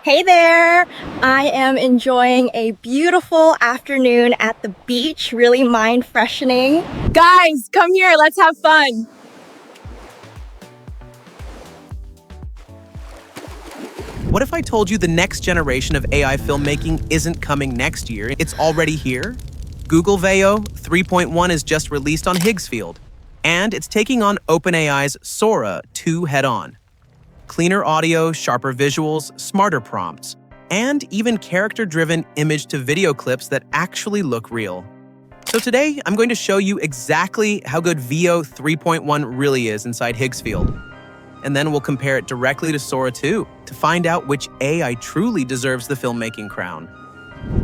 Hey there! I am enjoying a beautiful afternoon at the beach, really mind freshening. Guys, come here, let's have fun. What if I told you the next generation of AI filmmaking isn't coming next year, it's already here? Google VEO 3.1 is just released on Higgsfield, and it's taking on OpenAI's Sora 2 head-on. Cleaner audio, sharper visuals, smarter prompts, and even character-driven image-to-video clips that actually look real. So today, I'm going to show you exactly how good VEO 3.1 really is inside Higgsfield. And then we'll compare it directly to Sora 2 to find out which AI truly deserves the filmmaking crown.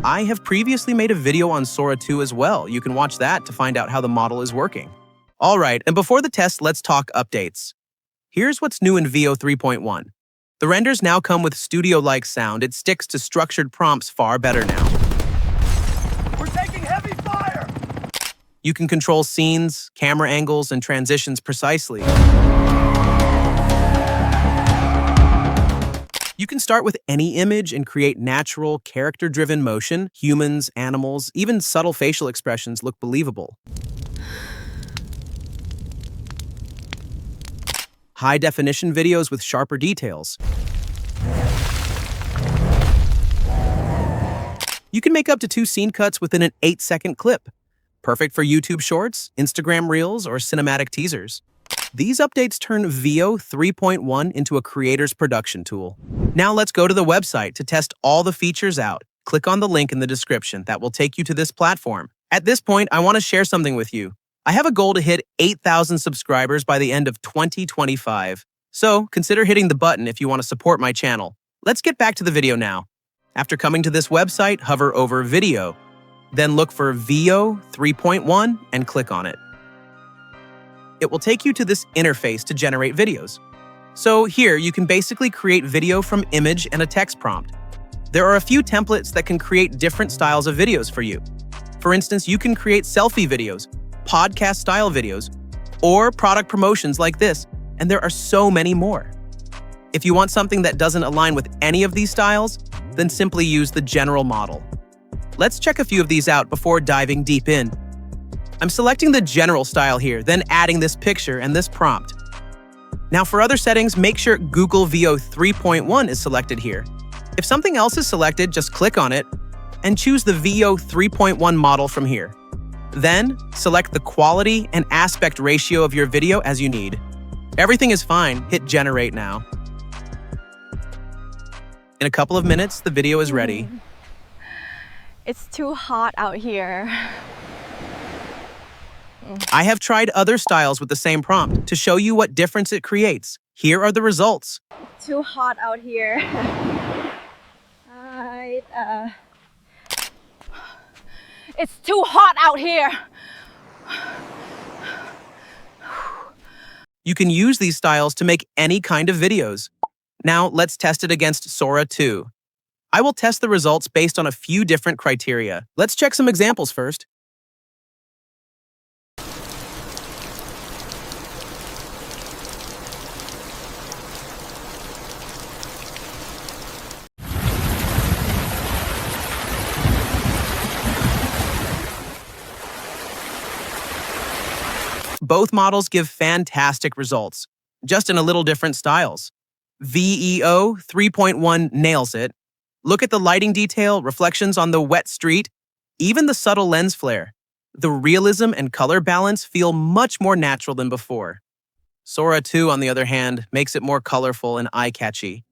I have previously made a video on Sora 2 as well. You can watch that to find out how the model is working. All right, and before the test, let's talk updates. Here's what's new in VEO 3.1. The renders now come with studio-like sound. It sticks to structured prompts far better now. We're taking heavy fire! You can control scenes, camera angles, and transitions precisely. You can start with any image and create natural, character-driven motion. Humans, animals, even subtle facial expressions look believable. High-definition videos with sharper details. You can make up to 2 scene cuts within an 8-second clip. Perfect for YouTube Shorts, Instagram Reels, or cinematic teasers. These updates turn VEO 3.1 into a creator's production tool. Now let's go to the website to test all the features out. Click on the link in the description that will take you to this platform. At this point, I want to share something with you. I have a goal to hit 8,000 subscribers by the end of 2025. So consider hitting the button if you want to support my channel. Let's get back to the video now. After coming to this website, hover over Video. Then look for VEO 3.1 and click on it. It will take you to this interface to generate videos. So here, you can basically create video from image and a text prompt. There are a few templates that can create different styles of videos for you. For instance, you can create selfie videos, podcast-style videos, or product promotions like this, and there are so many more. If you want something that doesn't align with any of these styles, then simply use the general model. Let's check a few of these out before diving deep in. I'm selecting the general style here, then adding this picture and this prompt. Now for other settings, make sure Google VEO 3.1 is selected here. If something else is selected, just click on it and choose the VEO 3.1 model from here. Then, select the quality and aspect ratio of your video as you need. Everything is fine. Hit Generate now. In a couple of minutes, the video is ready. It's too hot out here. I have tried other styles with the same prompt to show you what difference it creates. Here are the results. Too hot out here. It's too hot out here. You can use these styles to make any kind of videos. Now let's test it against Sora 2. I will test the results based on a few different criteria. Let's check some examples first. Both models give fantastic results, just in a little different styles. VEO 3.1 nails it. Look at the lighting detail, reflections on the wet street, even the subtle lens flare. The realism and color balance feel much more natural than before. Sora 2, on the other hand, makes it more colorful and eye-catchy.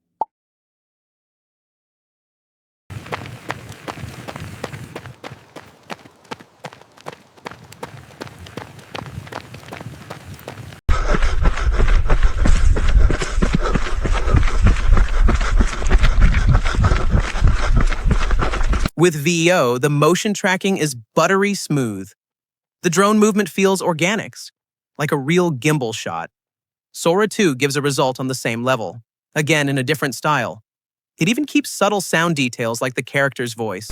With VEO, the motion tracking is buttery smooth. The drone movement feels organic, like a real gimbal shot. Sora 2 gives a result on the same level, again in a different style. It even keeps subtle sound details like the character's voice.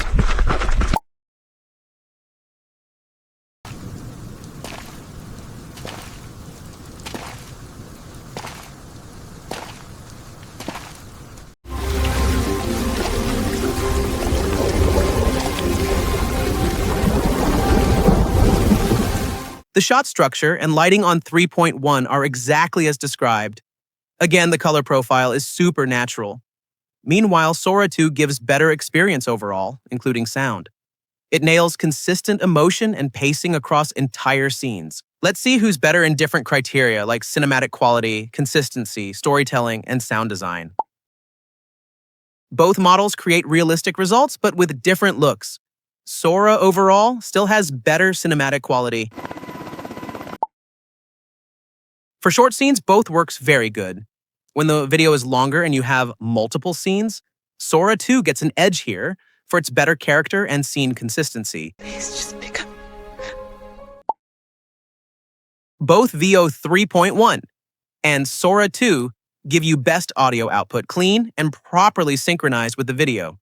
The shot structure and lighting on 3.1 are exactly as described. Again, the color profile is super natural. Meanwhile, Sora 2 gives better experience overall, including sound. It nails consistent emotion and pacing across entire scenes. Let's see who's better in different criteria like cinematic quality, consistency, storytelling, and sound design. Both models create realistic results, but with different looks. Sora overall still has better cinematic quality. For short scenes, both works very good. When the video is longer and you have multiple scenes, Sora 2 gets an edge here for its better character and scene consistency. Please just pick up. Both VEO 3.1 and Sora 2 give you best audio output, clean and properly synchronized with the video.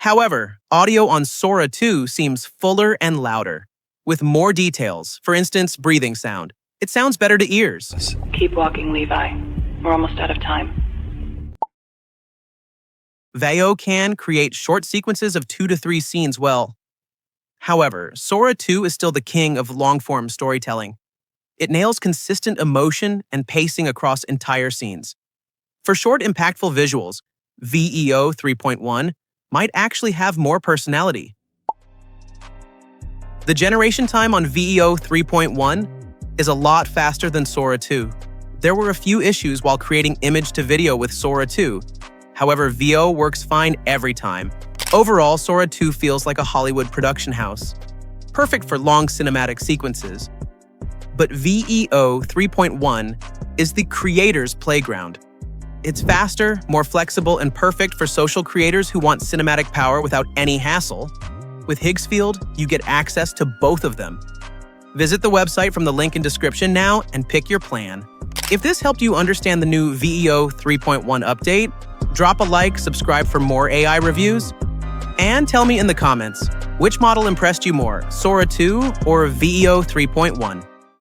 However, audio on Sora 2 seems fuller and louder, with more details, for instance, breathing sound. It sounds better to ears. Keep walking, Levi. We're almost out of time. VEO can create short sequences of 2 to 3 scenes well. However, Sora 2 is still the king of long-form storytelling. It nails consistent emotion and pacing across entire scenes. For short, impactful visuals, VEO 3.1 might actually have more personality. The generation time on VEO 3.1 is a lot faster than Sora 2. There were a few issues while creating image to video with Sora 2. However, VEO works fine every time. Overall, Sora 2 feels like a Hollywood production house, perfect for long cinematic sequences. But VEO 3.1 is the creator's playground. It's faster, more flexible, and perfect for social creators who want cinematic power without any hassle. With Higgsfield, you get access to both of them. Visit the website from the link in description now and pick your plan. If this helped you understand the new VEO 3.1 update, drop a like, subscribe for more AI reviews, and tell me in the comments, which model impressed you more, Sora 2 or VEO 3.1?